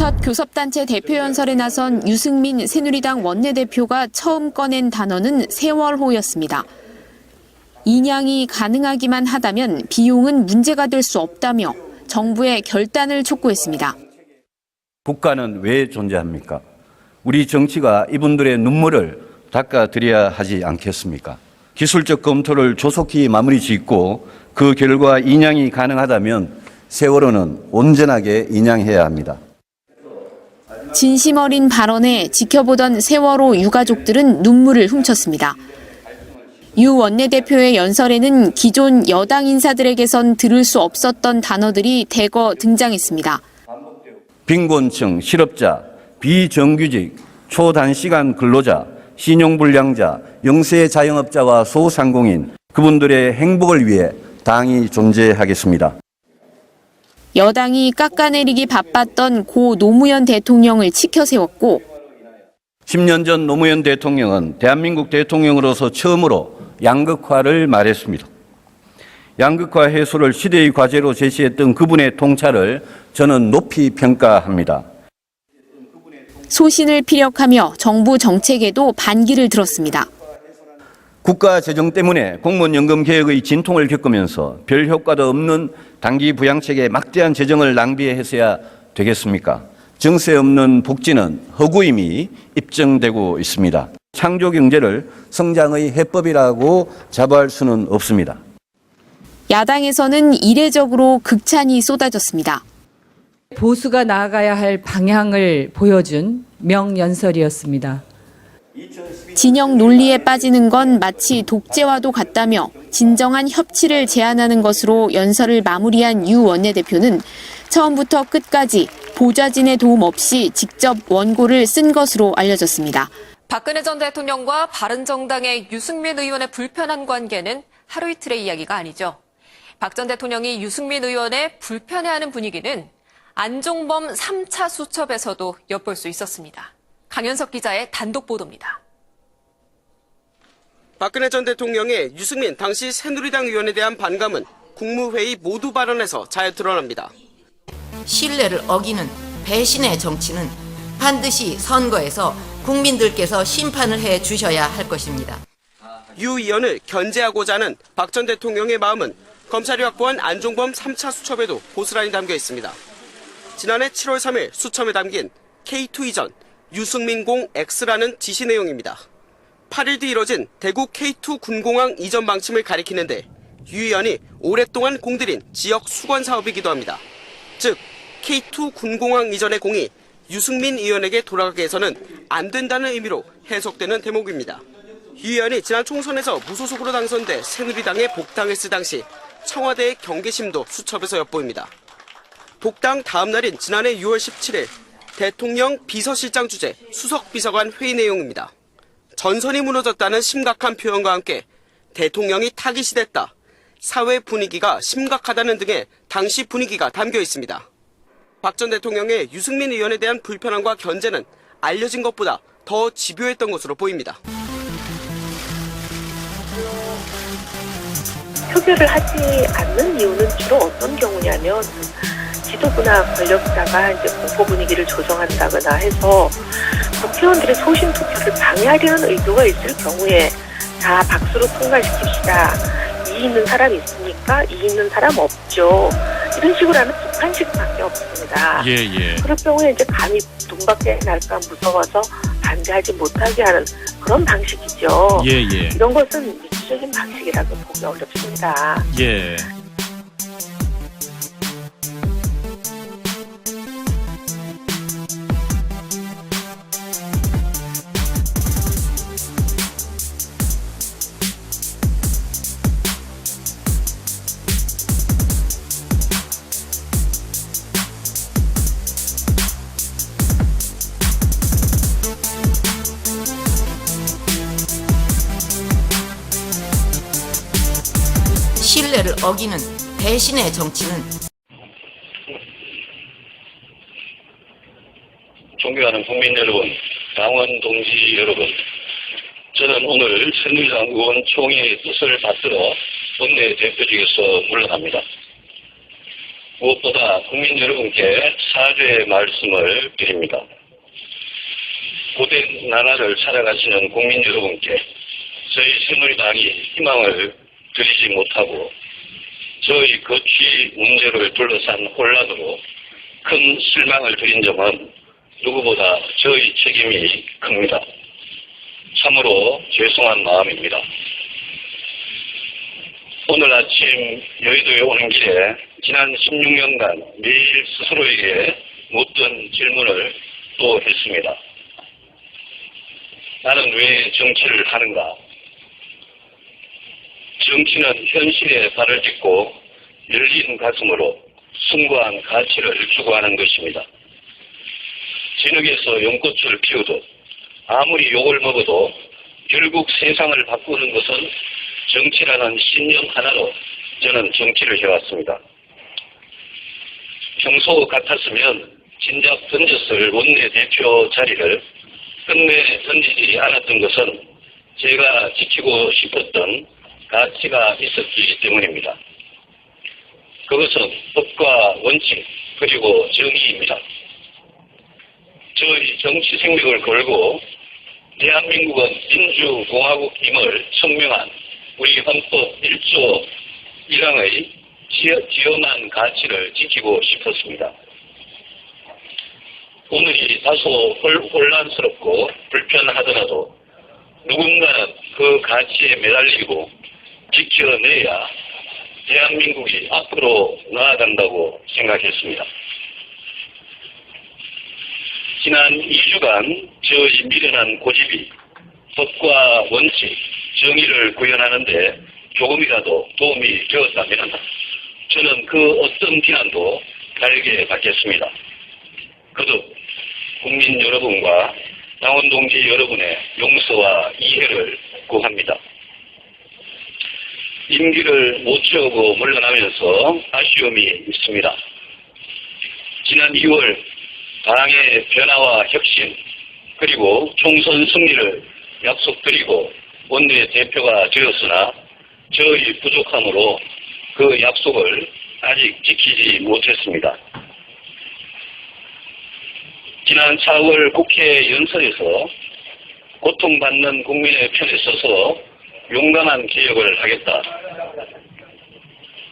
첫 교섭단체 대표연설에 나선 유승민 새누리당 원내대표가 처음 꺼낸 단어는 세월호였습니다. 인양이 가능하기만 하다면 비용은 문제가 될 수 없다며 정부의 결단을 촉구했습니다. 국가는 왜 존재합니까? 우리 정치가 이분들의 눈물을 닦아드려야 하지 않겠습니까? 기술적 검토를 조속히 마무리 짓고 그 결과 인양이 가능하다면 세월호는 온전하게 인양해야 합니다. 진심 어린 발언에 지켜보던 세월호 유가족들은 눈물을 훔쳤습니다. 유 원내대표의 연설에는 기존 여당 인사들에게선 들을 수 없었던 단어들이 대거 등장했습니다. 빈곤층, 실업자, 비정규직, 초단시간 근로자, 신용불량자, 영세 자영업자와 소상공인, 그분들의 행복을 위해 당이 존재하겠습니다. 여당이 깎아내리기 바빴던 고 노무현 대통령을 치켜세웠고 10년 전 노무현 대통령은 대한민국 대통령으로서 처음으로 양극화를 말했습니다. 양극화 해소를 시대의 과제로 제시했던 그분의 통찰을 저는 높이 평가합니다. 소신을 피력하며 정부 정책에도 반기를 들었습니다. 국가 재정 때문에 공무원 연금 개혁의 진통을 겪으면서 별 효과도 없는 단기 부양책에 막대한 재정을 낭비해서야 되겠습니까? 정세 없는 복지는 허구임이 입증되고 있습니다. 창조 경제를 성장의 해법이라고 자부할 수는 없습니다. 야당에서는 이례적으로 극찬이 쏟아졌습니다. 보수가 나아가야 할 방향을 보여준 명연설이었습니다. 진영 논리에 빠지는 건 마치 독재와도 같다며 진정한 협치를 제안하는 것으로 연설을 마무리한 유 원내대표는 처음부터 끝까지 보좌진의 도움 없이 직접 원고를 쓴 것으로 알려졌습니다. 박근혜 전 대통령과 바른정당의 유승민 의원의 불편한 관계는 하루 이틀의 이야기가 아니죠. 박 전 대통령이 유승민 의원의 불편해하는 분위기는 안종범 3차 수첩에서도 엿볼 수 있었습니다. 강현석 기자의 단독 보도입니다. 박근혜 전 대통령의 유승민 당시 새누리당 의원에 대한 반감은 국무회의 모두 발언에서 잘 드러납니다. 신뢰를 어기는 배신의 정치는 반드시 선거에서 국민들께서 심판을 해 주셔야 할 것입니다. 유 의원을 견제하고자 하는 박 전 대통령의 마음은 검찰이 확보한 안종범 3차 수첩에도 고스란히 담겨 있습니다. 지난해 7월 3일 수첩에 담긴 K2 이전 유승민공 X라는 지시 내용입니다. 8일 뒤 이뤄진 대구 K2 군공항 이전 방침을 가리키는데 유 의원이 오랫동안 공들인 지역 수건 사업이기도 합니다. 즉 K2 군공항 이전의 공이 유승민 의원에게 돌아가게 해서는 안 된다는 의미로 해석되는 대목입니다. 유 의원이 지난 총선에서 무소속으로 당선돼 새누리당에 복당했을 당시 청와대의 경계심도 수첩에서 엿보입니다. 복당 다음 날인 지난해 6월 17일 대통령 비서실장 주재 수석비서관 회의 내용입니다. 전선이 무너졌다는 심각한 표현과 함께 대통령이 타깃이됐다, 사회 분위기가 심각하다는 등의 당시 분위기가 담겨 있습니다. 박 전 대통령의 유승민 의원에 대한 불편함과 견제는 알려진 것보다 더 집요했던 것으로 보입니다. 표결을 하지 않는 이유는 주로 어떤 경우냐면 지도부나 권력자가 이제 공포 분위기를 조정한다거나 해서 국회의원들의 소신 투표를 방해하려는 의도가 있을 경우에 다 박수로 통과시킵시다. 이의 있는 사람 있습니까? 이의 있는 사람 없죠. 이런 식으로 하는 비판식밖에 없습니다. 그럴 경우에 이제 감히 눈밖에 날까 무서워서 반대하지 못하게 하는 그런 방식이죠. 이런 것은 미수적인 방식이라고 보기 어렵습니다. 신뢰를 어기는 배신의 정치는 존경하는 국민 여러분, 당원 동지 여러분, 저는 오늘 새누리당 의원 총회의 뜻을 받들어 원내대표직에서 물러납니다. 무엇보다 국민 여러분께 사죄의 말씀을 드립니다. 고된 나라를 살아가시는 국민 여러분께 저희 새누리당이 희망을 드리지 못하고 저희 거취 문제를 둘러싼 혼란으로 큰 실망을 드린 점은 누구보다 저희 책임이 큽니다. 참으로 죄송한 마음입니다. 오늘 아침 여의도에 오는 길에 지난 16년간 매일 스스로에게 묻던 질문을 또 했습니다. 나는 왜 정치를 하는가? 정치는 현실에 발을 딛고 열린 가슴으로 숭고한 가치를 추구하는 것입니다. 진흙에서 연꽃을 피우듯 아무리 욕을 먹어도 결국 세상을 바꾸는 것은 정치라는 신념 하나로 저는 정치를 해왔습니다. 평소 같았으면 진작 던졌을 원내대표 자리를 끝내 던지지 않았던 것은 제가 지키고 싶었던 가치가 있었기 때문입니다. 그것은 법과 원칙 그리고 정의입니다. 저희 정치 생명을 걸고 대한민국은 민주공화국임을 천명한 우리 헌법 1조 1항의 지엄한 가치를 지키고 싶었습니다. 오늘이 다소 혼란스럽고 불편하더라도 누군가는 그 가치에 매달리고 지켜내야 대한민국이 앞으로 나아간다고 생각했습니다. 지난 2주간 저희 미련한 고집이 법과 원칙, 정의를 구현하는 데 조금이라도 도움이 되었다면 저는 그 어떤 비난도 달게 받겠습니다. 거듭 국민 여러분과 당원 동지 여러분의 용서와 이해를 구합니다. 임기를 못 채우고 물러나면서 아쉬움이 있습니다. 지난 2월 당의 변화와 혁신 그리고 총선 승리를 약속드리고 원내대표가 되었으나 저희 부족함으로 그 약속을 아직 지키지 못했습니다. 지난 4월 국회 연설에서 고통받는 국민의 편에 서서 용감한 개혁을 하겠다.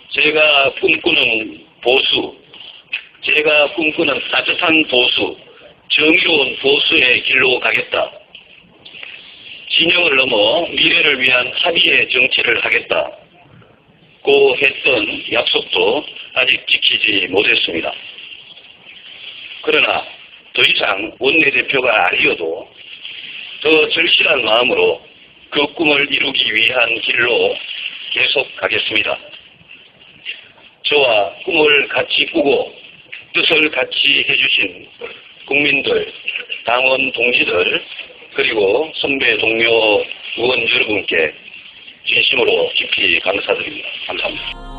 제가 꿈꾸는 보수, 제가 꿈꾸는 따뜻한 보수, 정의로운 보수의 길로 가겠다. 진영을 넘어 미래를 위한 합의의 정치를 하겠다. 고 했던 약속도 아직 지키지 못했습니다. 그러나 더 이상 원내대표가 아니어도 더 절실한 마음으로 그 꿈을 이루기 위한 길로 계속 가겠습니다. 저와 꿈을 같이 꾸고 뜻을 같이 해주신 국민들, 당원 동지들, 그리고 선배 동료 의원 여러분께 진심으로 깊이 감사드립니다. 감사합니다.